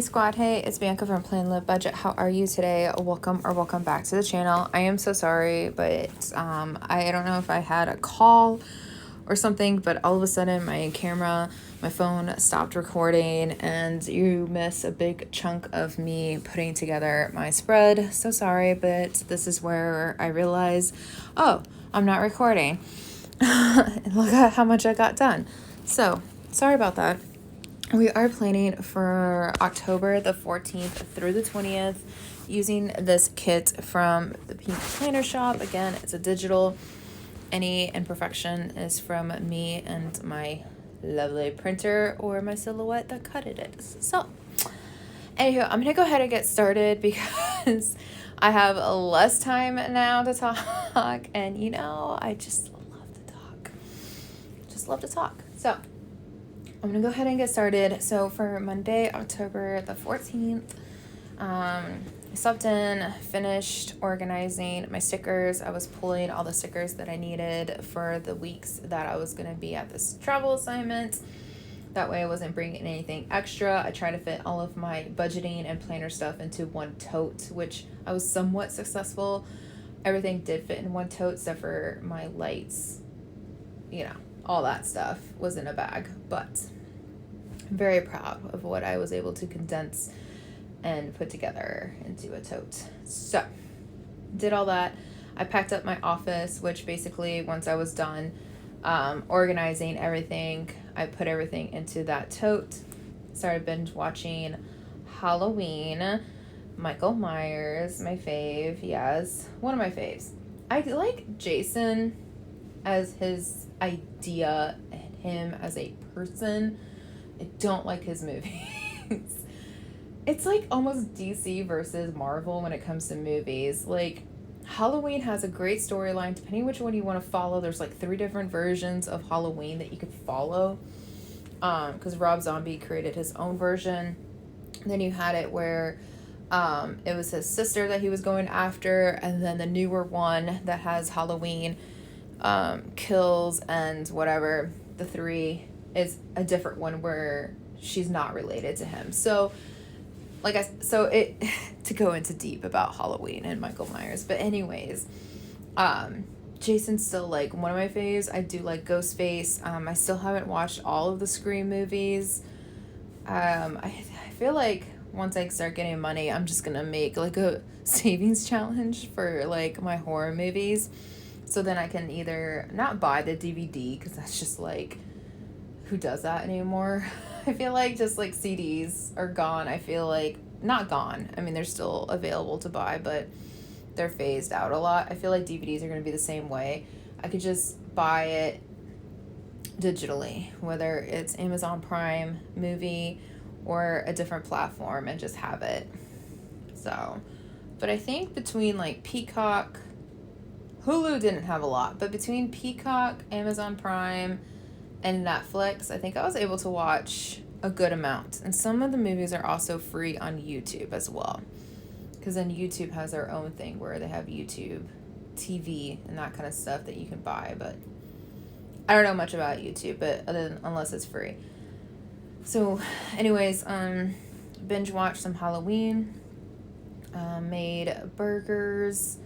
squad, hey, it's Bianca from Plan.live.budget. How are you today? Welcome back to the channel. I am so sorry, but I don't know if I had a call or something, but all of a sudden my phone stopped recording and you miss a big chunk of me putting together my spread. So sorry, but this is where I realize, oh, I'm not recording. Look at how much I got done. So sorry about that. We are planning for October the 14th through the 20th using this kit from the Pink Planner Shop. Again, it's a digital. Any imperfection is from me and my lovely printer or my silhouette that cut it is. So, anywho, I'm going to go ahead and get started because I have less time now to talk. And, I just love to talk. So, I'm going to go ahead and get started. So for Monday, October the 14th, I slept in, finished organizing my stickers. I was pulling all the stickers that I needed for the weeks that I was going to be at this travel assignment. That way I wasn't bringing anything extra. I tried to fit all of my budgeting and planner stuff into one tote, which I was somewhat successful. Everything did fit in one tote except for my lights, all that stuff was in a bag, but I'm very proud of what I was able to condense and put together into a tote. So, did all that. I packed up my office, which basically once I was done organizing everything, I put everything into that tote, started binge watching Halloween, Michael Myers, my fave, yes, one of my faves. I like Jason as his idea and him as a person. I don't like his movies. It's like almost DC versus Marvel when it comes to movies. Like, Halloween has a great storyline, depending which one you want to follow. There's like 3 different versions of Halloween that you could follow. Because Rob Zombie created his own version. Then you had it where it was his sister that he was going after, and then the newer one that has Halloween kills and whatever, the 3 is a different one where she's not related to him. So to go into deep about Halloween and Michael Myers, but anyways, Jason's still like one of my faves. I do like Ghostface. I still haven't watched all of the Scream movies. I feel like once I start getting money, I'm just gonna make like a savings challenge for like my horror movies. So then I can either not buy the DVD, because that's just like, who does that anymore? I feel like just like CDs are gone. I feel like, not gone. I mean, they're still available to buy, but they're phased out a lot. I feel like DVDs are going to be the same way. I could just buy it digitally, whether it's Amazon Prime movie or a different platform, and just have it. So, but I think between like Peacock, Hulu didn't have a lot, but between Peacock, Amazon Prime, and Netflix, I think I was able to watch a good amount. And some of the movies are also free on YouTube as well. Because then YouTube has their own thing where they have YouTube TV and that kind of stuff that you can buy. But I don't know much about YouTube, but unless it's free. So anyways, binge watched some Halloween. Made burgers.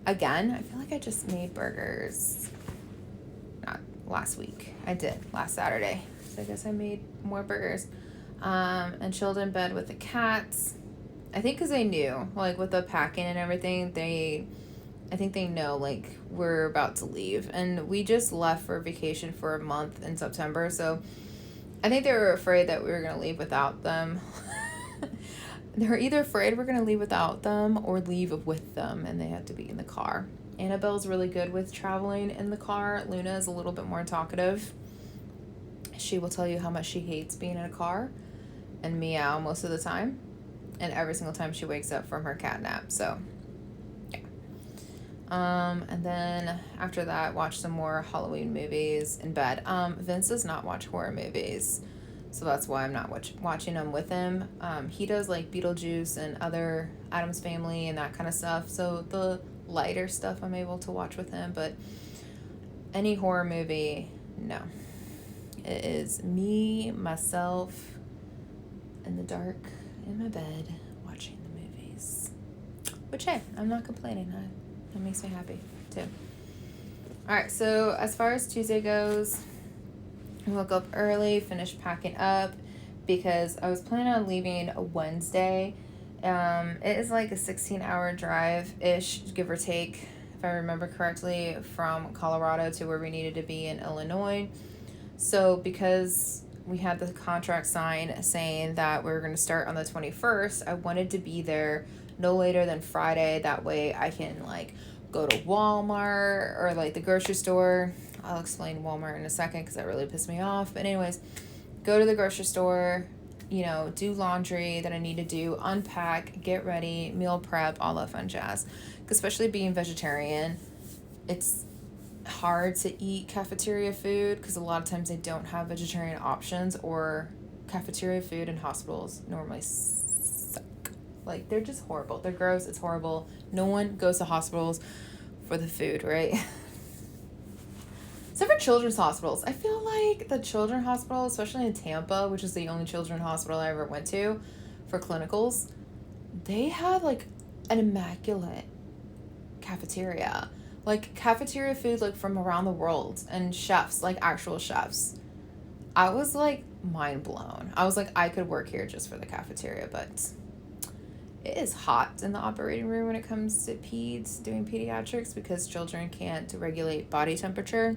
Again, I feel like I just made burgers. Not last week. I did last Saturday. So I guess I made more burgers. And chilled in bed with the cats. I think because they knew, like with the packing and everything, I think they know like we're about to leave. And we just left for vacation for a month in September. So I think they were afraid that we were going to leave without them. They were either afraid we're going to leave without them or leave with them, and they had to be in the car. Annabelle's really good with traveling in the car. Luna is a little bit more talkative. She will tell you how much she hates being in a car and meow most of the time. And every single time she wakes up from her cat nap. So, yeah. And then after that, watch some more Halloween movies in bed. Vince does not watch horror movies. So that's why I'm not watching them with him. He does like Beetlejuice and other Addams Family and that kind of stuff. So the lighter stuff I'm able to watch with him. But any horror movie, no. It is me, myself, in the dark in my bed watching the movies. Which, hey, I'm not complaining. That makes me happy, too. Alright, so as far as Tuesday goes, I woke up early, finished packing up, because I was planning on leaving a Wednesday. It is like a 16-hour drive-ish, give or take, if I remember correctly, from Colorado to where we needed to be in Illinois. So because we had the contract signed saying that we were going to start on the 21st, I wanted to be there no later than Friday. That way I can like go to Walmart or like the grocery store. I'll explain Walmart in a second because that really pissed me off. But anyways, go to the grocery store, you know, do laundry that I need to do, unpack, get ready, meal prep, all that fun jazz. Especially being vegetarian, it's hard to eat cafeteria food because a lot of times they don't have vegetarian options, or cafeteria food in hospitals normally suck. Like, they're just horrible. They're gross. It's horrible. No one goes to hospitals for the food, right? Except for children's hospitals. I feel like the children's hospital, especially in Tampa, which is the only children's hospital I ever went to for clinicals, they have like an immaculate cafeteria. Like cafeteria food like from around the world, and chefs, like actual chefs. I was like mind blown. I was like, I could work here just for the cafeteria, but it is hot in the operating room when it comes to peds, doing pediatrics, because children can't regulate body temperature.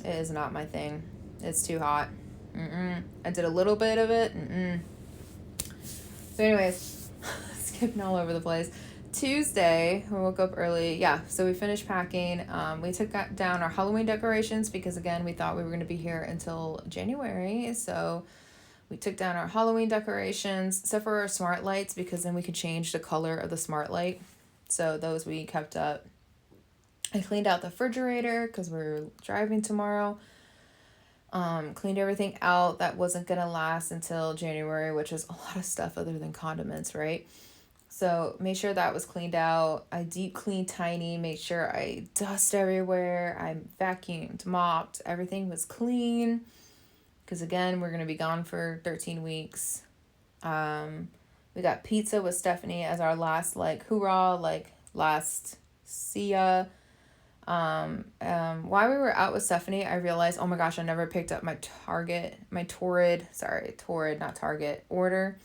It is not my thing. It's too hot. I did a little bit of it. So anyways, skipping all over the place. Tuesday, we woke up early. Yeah, so we finished packing. We took down our Halloween decorations because, again, we thought we were going to be here until January. So we took down our Halloween decorations, except for our smart lights, because then we could change the color of the smart light. So those we kept up. I cleaned out the refrigerator because we're driving tomorrow. Cleaned everything out that wasn't going to last until January, which is a lot of stuff other than condiments, right? So made sure that was cleaned out. I deep cleaned Tiny, made sure I dust everywhere. I vacuumed, mopped, everything was clean. Because again, we're going to be gone for 13 weeks. We got pizza with Stephanie as our last like hoorah, like last see ya. While we were out with Stephanie, I realized, oh my gosh, I never picked up my Torrid, not Target order.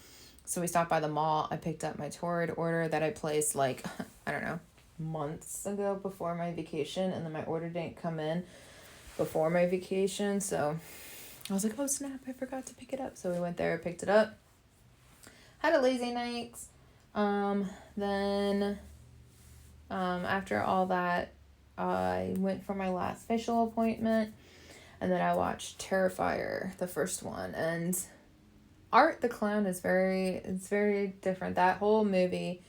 So we stopped by the mall. I picked up my Torrid order that I placed like, I don't know, months ago before my vacation. And then my order didn't come in before my vacation. So I was like, oh snap, I forgot to pick it up. So we went there, picked it up. Had a lazy night. Then after all that, I went for my last facial appointment. And then I watched Terrifier, the first one. And Art the Clown is very different. That whole movie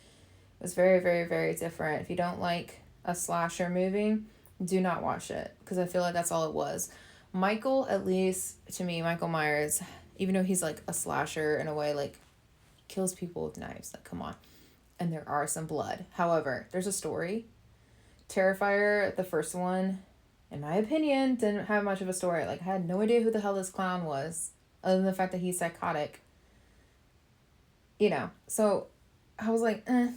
was very, very, very different. If you don't like a slasher movie, do not watch it, because I feel like that's all it was. Michael, at least to me, Michael Myers, even though he's like a slasher in a way, like kills people with knives, like come on. And there are some blood. However, there's a story. Terrifier, the first one, in my opinion, didn't have much of a story. Like, I had no idea who the hell this clown was, other than the fact that he's psychotic. You know, so I was like, eh.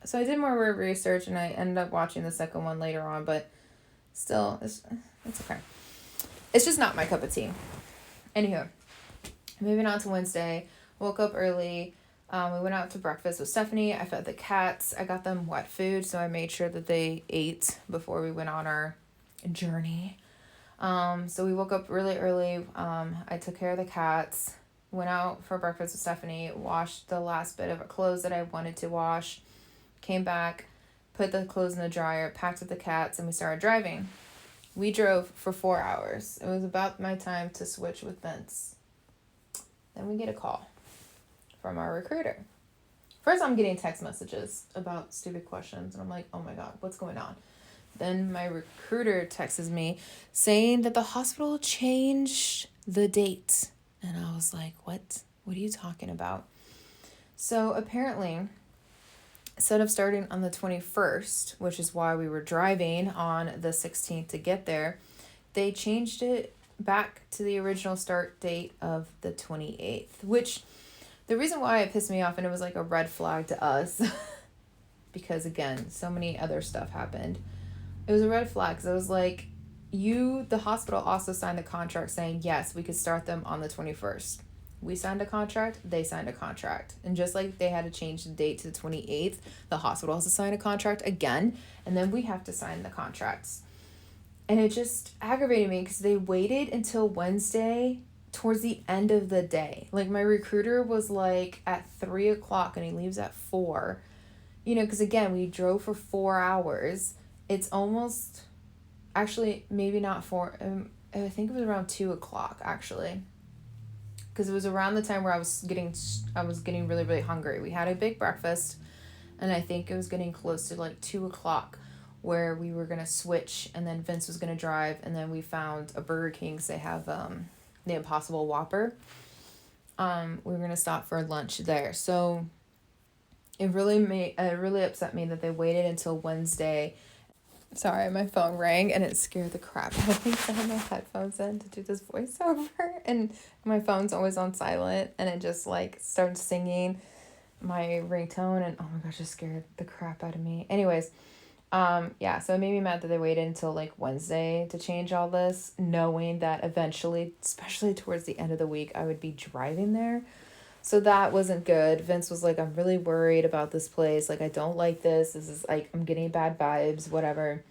So I did more research, and I ended up watching the second one later on, but still, it's okay. It's just not my cup of tea. Anywho, moving on to Wednesday, woke up early. We went out to breakfast with Stephanie. I fed the cats. I got them wet food, so I made sure that they ate before we went on our journey. So we woke up really early. I took care of the cats, went out for breakfast with Stephanie, washed the last bit of clothes that I wanted to wash, came back, put the clothes in the dryer, packed up the cats, and we started driving. We drove for 4 hours. It was about my time to switch with Vince. Then we get a call from our recruiter. First, I'm getting text messages about stupid questions, and I'm like, oh my God, what's going on? Then my recruiter texts me saying that the hospital changed the date. And I was like, what? What are you talking about? So apparently, instead of starting on the 21st, which is why we were driving on the 16th to get there, they changed it back to the original start date of the 28th, which the The reason why it pissed me off, and it was like a red flag to us, because again, so many other stuff happened. It was a red flag because I was like, the hospital also signed the contract saying, yes, we could start them on the 21st. We signed a contract, they signed a contract. And just like they had to change the date to the 28th, the hospital has to sign a contract again, and then we have to sign the contracts. And it just aggravated me because they waited until Wednesday towards the end of the day. Like, my recruiter was like at 3 o'clock and he leaves at 4. You know, because again, we drove for 4 hours. It's almost, actually, maybe not 4. I think it was around 2 o'clock, actually. Because it was around the time where I was getting really, really hungry. We had a big breakfast, and I think it was getting close to like 2 o'clock where we were going to switch, and then Vince was going to drive, and then we found a Burger King, because they have the Impossible Whopper. We were going to stop for lunch there. So it really upset me that they waited until Wednesday. Sorry, my phone rang and it scared the crap out of me. I had my headphones in to do this voiceover, and my phone's always on silent, and it just like started singing my ringtone, and oh my gosh, it scared the crap out of me. Anyways, yeah, so it made me mad that they waited until like Wednesday to change all this, knowing that eventually, especially towards the end of the week, I would be driving there. So that wasn't good. Vince was like, I'm really worried about this place. Like, I don't like this. This is like, I'm getting bad vibes, whatever.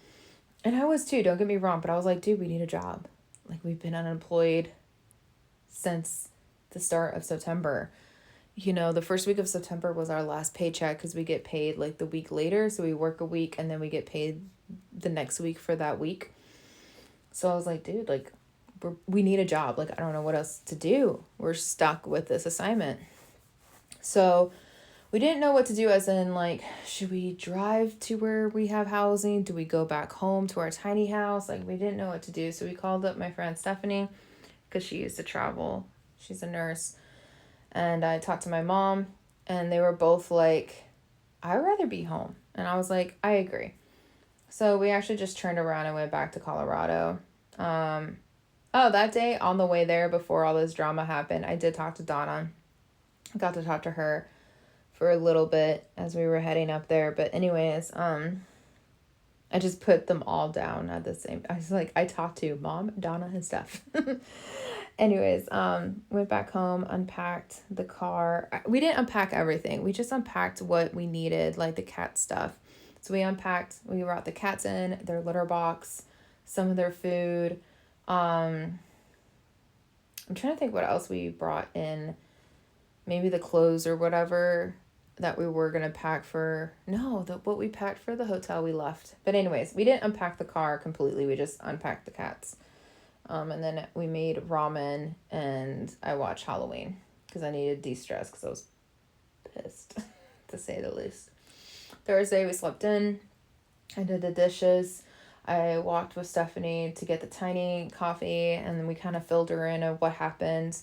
And I was too, don't get me wrong. But I was like, dude, we need a job. Like, we've been unemployed since the start of September. You know, the first week of September was our last paycheck because we get paid like the week later. So we work a week and then we get paid the next week for that week. So I was like, dude, like, we need a job. Like, I don't know what else to do. We're stuck with this assignment. So we didn't know what to do, as in, like, should we drive to where we have housing? Do we go back home to our tiny house? Like, we didn't know what to do. So we called up my friend Stephanie, because she used to travel. She's a nurse. And I talked to my mom, and they were both like, I'd rather be home. And I was like, I agree. So we actually just turned around and went back to Colorado. That day on the way there, before all this drama happened, I did talk to Donna. I got to talk to her for a little bit as we were heading up there. But anyways, I just put them all down at the same. I was like, I talked to Mom, Donna, and Steph. Anyways, went back home, unpacked the car. We didn't unpack everything. We just unpacked what we needed, like the cat stuff. So we brought the cats in, their litter box, some of their food. I'm trying to think what else we brought in. Maybe the clothes or whatever that we were going to pack for. No, what we packed for the hotel we left. But anyways, we didn't unpack the car completely. We just unpacked the cats. And then we made ramen, and I watched Halloween because I needed de-stress because I was pissed, to say the least. Thursday, we slept in. I did the dishes. I walked with Stephanie to get the tiny coffee, and then we kind of filled her in of what happened.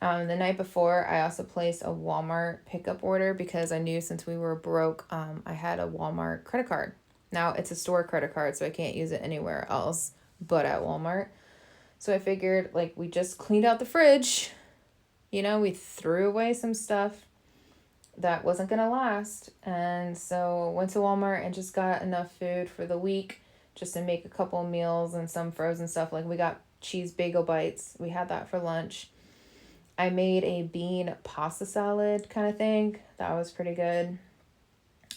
The night before, I also placed a Walmart pickup order because I knew since we were broke, I had a Walmart credit card. Now, it's a store credit card, so I can't use it anywhere else but at Walmart. So I figured, like, we just cleaned out the fridge. You know, we threw away some stuff that wasn't going to last. And so went to Walmart and just got enough food for the week just to make a couple meals and some frozen stuff. Like, we got cheese bagel bites. We had that for lunch. I made a bean pasta salad kind of thing. That was pretty good.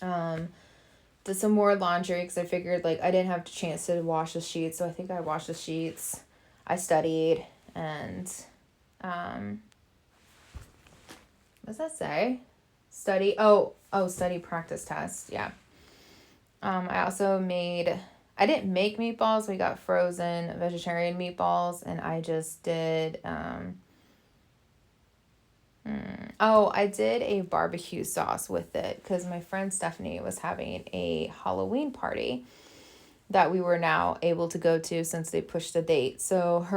Did some more laundry because I figured, like, I didn't have the chance to wash the sheets. So I think I washed the sheets. I studied, and what does that say? Study practice test. Yeah. I also I didn't make meatballs. We got frozen vegetarian meatballs, and I just did, I did a barbecue sauce with it because my friend Stephanie was having a Halloween party that we were now able to go to since they pushed the date. So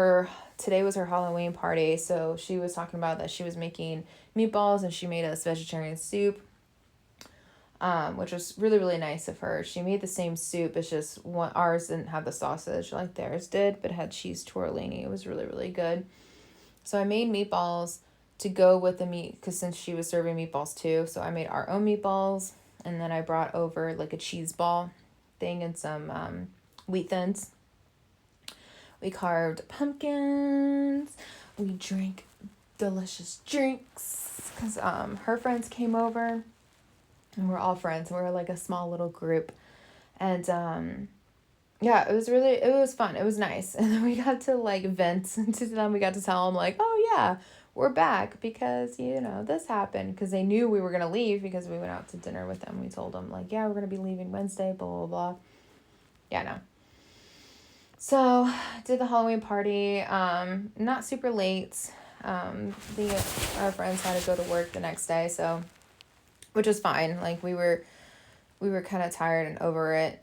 today was her Halloween party. So she was talking about that she was making meatballs, and she made us vegetarian soup, which was really, really nice of her. She made the same soup. It's just ours didn't have the sausage like theirs did, but it had cheese tortellini. It was really, really good. So I made meatballs to go with the meat, because since she was serving meatballs too, so I made our own meatballs, and then I brought over like a cheese ball thing and some wheat thins. We carved pumpkins. We drank delicious drinks because her friends came over, and we're all friends. We're like a small little group, and yeah, it was fun. It was nice, and then we got to like vent to them. We got to tell them like, oh yeah, we're back because this happened, because they knew we were gonna leave because we went out to dinner with them. We told them like, yeah, we're gonna be leaving Wednesday, blah blah blah. Yeah, no. So, did the Halloween party, not super late. Our friends had to go to work the next day, so, which was fine. Like, we were kind of tired and over it,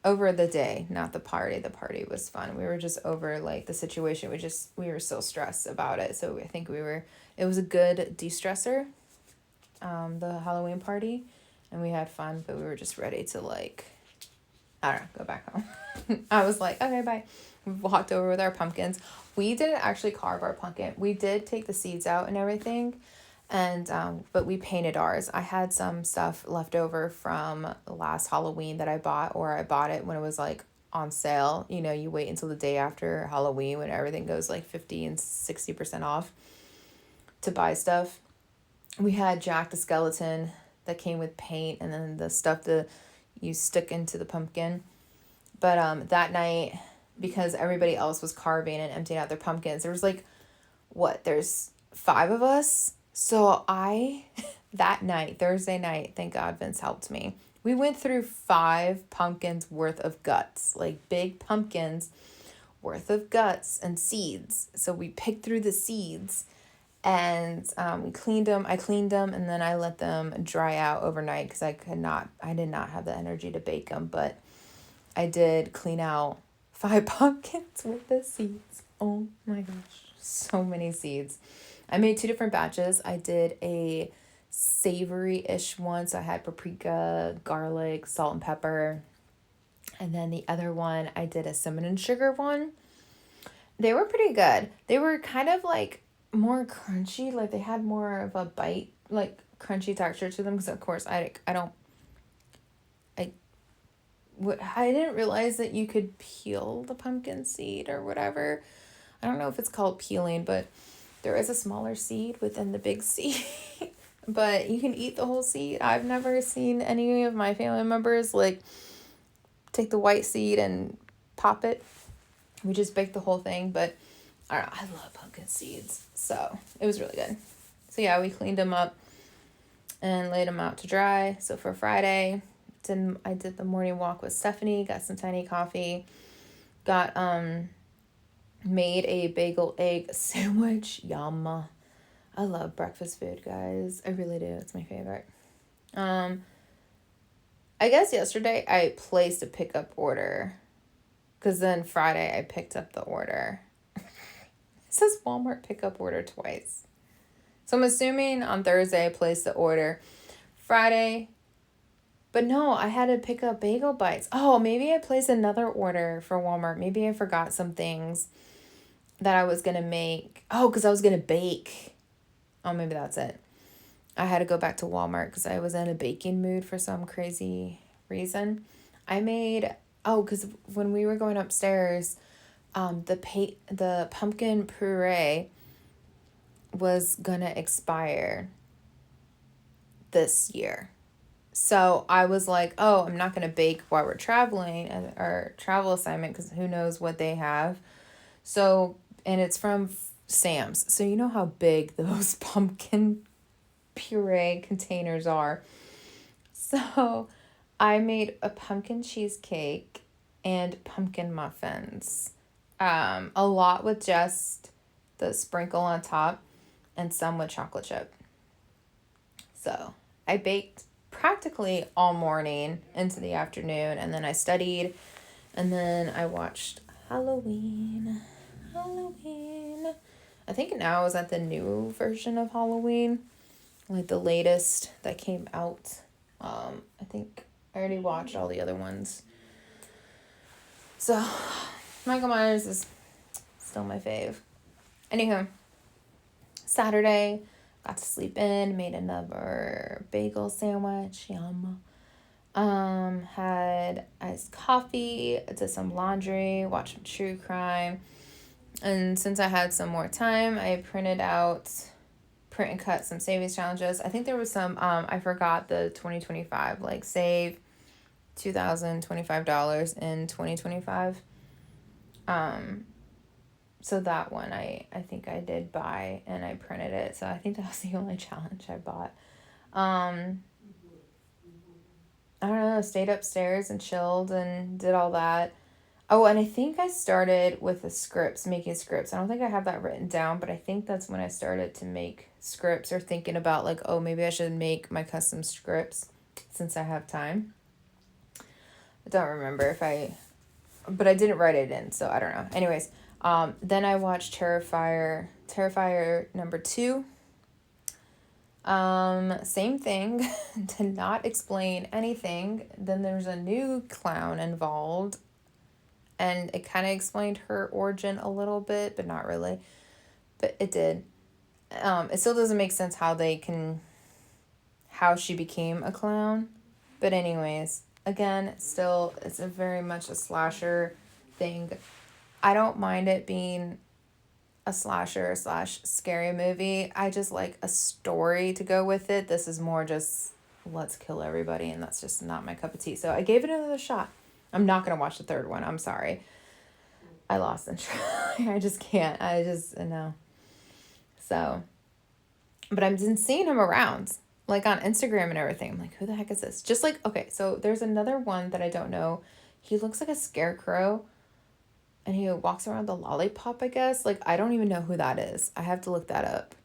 over the day, not the party. The party was fun. We were just over, like, the situation. We were so stressed about it, so I think it was a good de-stressor, the Halloween party, and we had fun, but we were just ready to, like, I don't know, go back home. I was like, okay, bye. We walked over with our pumpkins. We didn't actually carve our pumpkin. We did take the seeds out and everything, and but we painted ours. I had some stuff left over from last Halloween that I bought, or I bought it when it was like on sale. You wait until the day after Halloween when everything goes like 50 and 60% off to buy stuff. We had Jack the Skeleton that came with paint, and then the stuff that you stick into the pumpkin. But that night, because everybody else was carving and emptying out their pumpkins, there was like, there's 5 of us. So that night, Thursday night, thank God Vince helped me. We went through 5 pumpkins worth of guts, like big pumpkins worth of guts and seeds. So we picked through the seeds, and we cleaned them. I cleaned them, and then I let them dry out overnight because I did not have the energy to bake them, but I did clean out 5 pumpkins with the seeds. Oh my gosh, so many seeds. I made 2 different batches. I did a savory-ish one, so I had paprika, garlic, salt, and pepper. And then the other one, I did a cinnamon and sugar one. They were pretty good. They were kind of like more crunchy, like they had more of a bite, like crunchy texture to them, because of course I didn't realize that you could peel the pumpkin seed or whatever. I don't know if it's called peeling, but there is a smaller seed within the big seed. But you can eat the whole seed. I've never seen any of my family members like take the white seed and pop it. We just baked the whole thing, but I don't know, I love pumpkin seeds, so it was really good. So yeah, we cleaned them up and laid them out to dry. So for Friday, I did the morning walk with Stephanie, got some tiny coffee, made a bagel egg sandwich. Yum. I love breakfast food, guys. I really do. It's my favorite. I guess yesterday I placed a pickup order, because then Friday I picked up the order. It says Walmart pickup order twice. So I'm assuming on Thursday I placed the order. Friday, but no, I had to pick up bagel bites. Oh, maybe I placed another order for Walmart. Maybe I forgot some things that I was going to make. Oh, because I was going to bake. Oh, maybe that's it. I had to go back to Walmart because I was in a baking mood for some crazy reason. Because when we were going upstairs, the pumpkin puree was gonna expire this year. So I was like, oh, I'm not gonna bake while we're traveling, and our travel assignment, because who knows what they have. So, and it's from Sam's. So you know how big those pumpkin puree containers are. So I made a pumpkin cheesecake and pumpkin muffins. A lot with just the sprinkle on top, and some with chocolate chip. So I baked practically all morning into the afternoon, and then I studied, and then I watched Halloween. I think now is at the new version of Halloween, like the latest that came out. I think I already watched all the other ones. So Michael Myers is still my fave. Anywho, Saturday, got to sleep in, made another bagel sandwich, yum. Had iced coffee, did some laundry, watched some true crime. And since I had some more time, I print and cut some savings challenges. I think there was some, I forgot the 2025, like save $2,025 in 2025. So that one I think I did buy and I printed it. So I think that was the only challenge I bought. I don't know, stayed upstairs and chilled and did all that. Oh, and I think I started with making scripts. I don't think I have that written down, but I think that's when I started to make scripts, or thinking about like, oh, maybe I should make my custom scripts since I have time. I don't remember but I didn't write it in, so I don't know. Anyways, then I watched Terrifier number 2. Same thing, did not explain anything. Then there's a new clown involved, and it kind of explained her origin a little bit, but not really. But it did. It still doesn't make sense how she became a clown. But anyways, again, still, it's very much a slasher thing. I don't mind it being a slasher / scary movie. I just like a story to go with it. This is more just, let's kill everybody, and that's just not my cup of tea. So I gave it another shot. I'm not going to watch the third one. I'm sorry. I lost interest. I just can't. No. So, but I've been seeing him around, like on Instagram and everything. I'm like, who the heck is this? Just like, okay, so there's another one that I don't know. He looks like a scarecrow, and he walks around the lollipop, I guess. Like, I don't even know who that is. I have to look that up.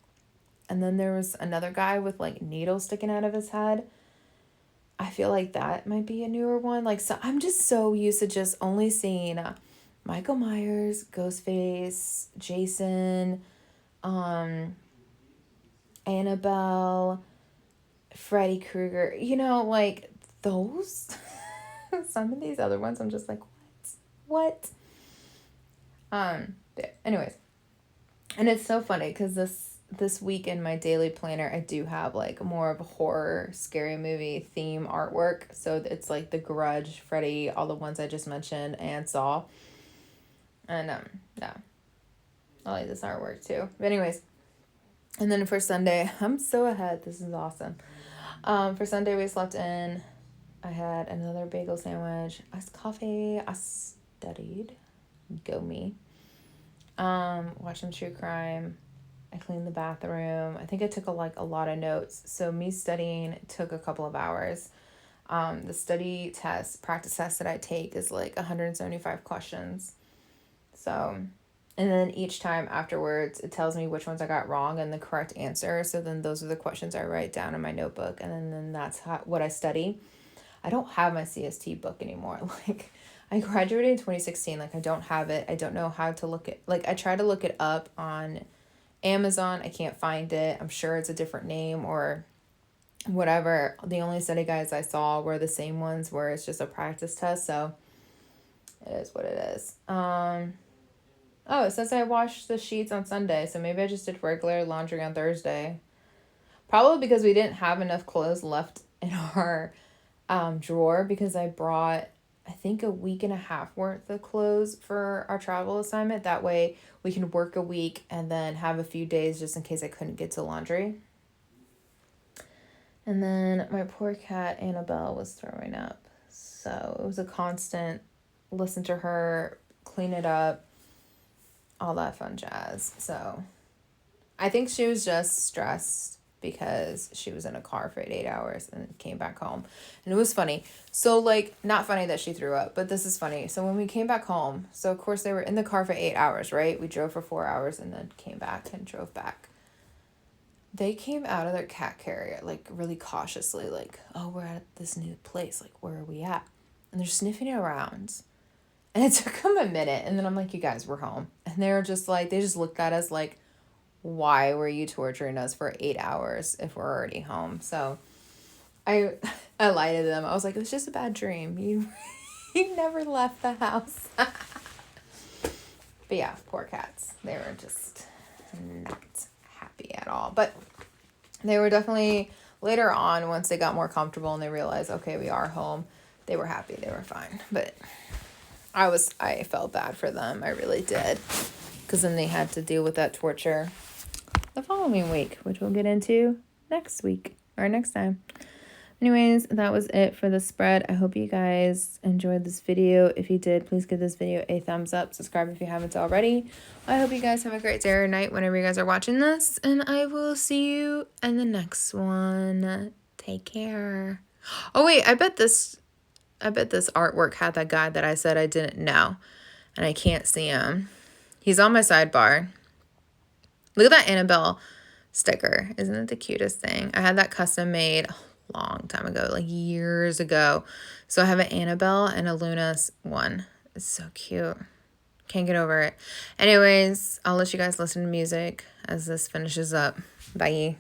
And then there was another guy with like needles sticking out of his head. I feel like that might be a newer one. Like, so I'm just so used to just only seeing Michael Myers, Ghostface, Jason, Annabelle, Freddy Krueger. You know, like those. Some of these other ones, I'm just like, what? Anyways, and it's so funny because this week in my daily planner, I do have like more of a horror, scary movie theme artwork. So it's like The Grudge, Freddy, all the ones I just mentioned, and Saw. And yeah, I like this artwork too. But anyways, and then for Sunday, I'm so ahead. This is awesome. For Sunday, we slept in. I had another bagel sandwich, iced coffee. I studied. Go me. Watched some true crime. I cleaned the bathroom. I think I took a lot of notes. So me studying took a couple of hours. The study practice test that I take is like 175 questions. So, and then each time afterwards, it tells me which ones I got wrong and the correct answer. So then those are the questions I write down in my notebook, and then that's what I study. I don't have my CST book anymore. Like, I graduated in 2016. Like, I don't have it. I don't know how to look it. Like, I try to look it up on Amazon. I can't find it. I'm sure it's a different name or whatever. The only study guides I saw were the same ones where it's just a practice test. So it is what it is. Oh, it says I washed the sheets on Sunday. So maybe I just did regular laundry on Thursday. Probably because we didn't have enough clothes left in our drawer, because I brought, I think, a week and a half worth of clothes for our travel assignment. That way we can work a week and then have a few days just in case I couldn't get to laundry. And then my poor cat Annabelle was throwing up. So it was a constant listen to her, clean it up, all that fun jazz. So I think she was just stressed because she was in a car for 8 hours and came back home. And it was funny. So, like, not funny that she threw up, but this is funny. So when we came back home, so of course they were in the car for 8 hours, right? We drove for 4 hours and then came back and drove back. They came out of their cat carrier, like, really cautiously, like, oh, we're at this new place. Like, where are we at? And they're sniffing around. And it took them a minute. And then I'm like, you guys, we're home. And they were just like, they just looked at us like, why were you torturing us for 8 hours if we're already home? So I lied to them. I was like, it was just a bad dream. You never left the house. But yeah, poor cats. They were just not happy. happy at all. But they were definitely, later on, once they got more comfortable and they realized, okay, we are home, they were happy. They were fine. But I felt bad for them. I really did. Because then they had to deal with that torture the following week, which we'll get into next week or next time. Anyways, that was it for the spread. I hope you guys enjoyed this video. If you did, please give this video a thumbs up. Subscribe if you haven't already. I hope you guys have a great day or night whenever you guys are watching this. And I will see you in the next one. Take care. Oh, wait. I bet this artwork had that guy that I said I didn't know. And I can't see him. He's on my sidebar. Look at that Annabelle sticker. Isn't it the cutest thing? I had that custom made long time ago, like years ago. So I have an Annabelle and a Luna one. It's so cute. Can't get over it. Anyways, I'll let you guys listen to music as this finishes up. Bye.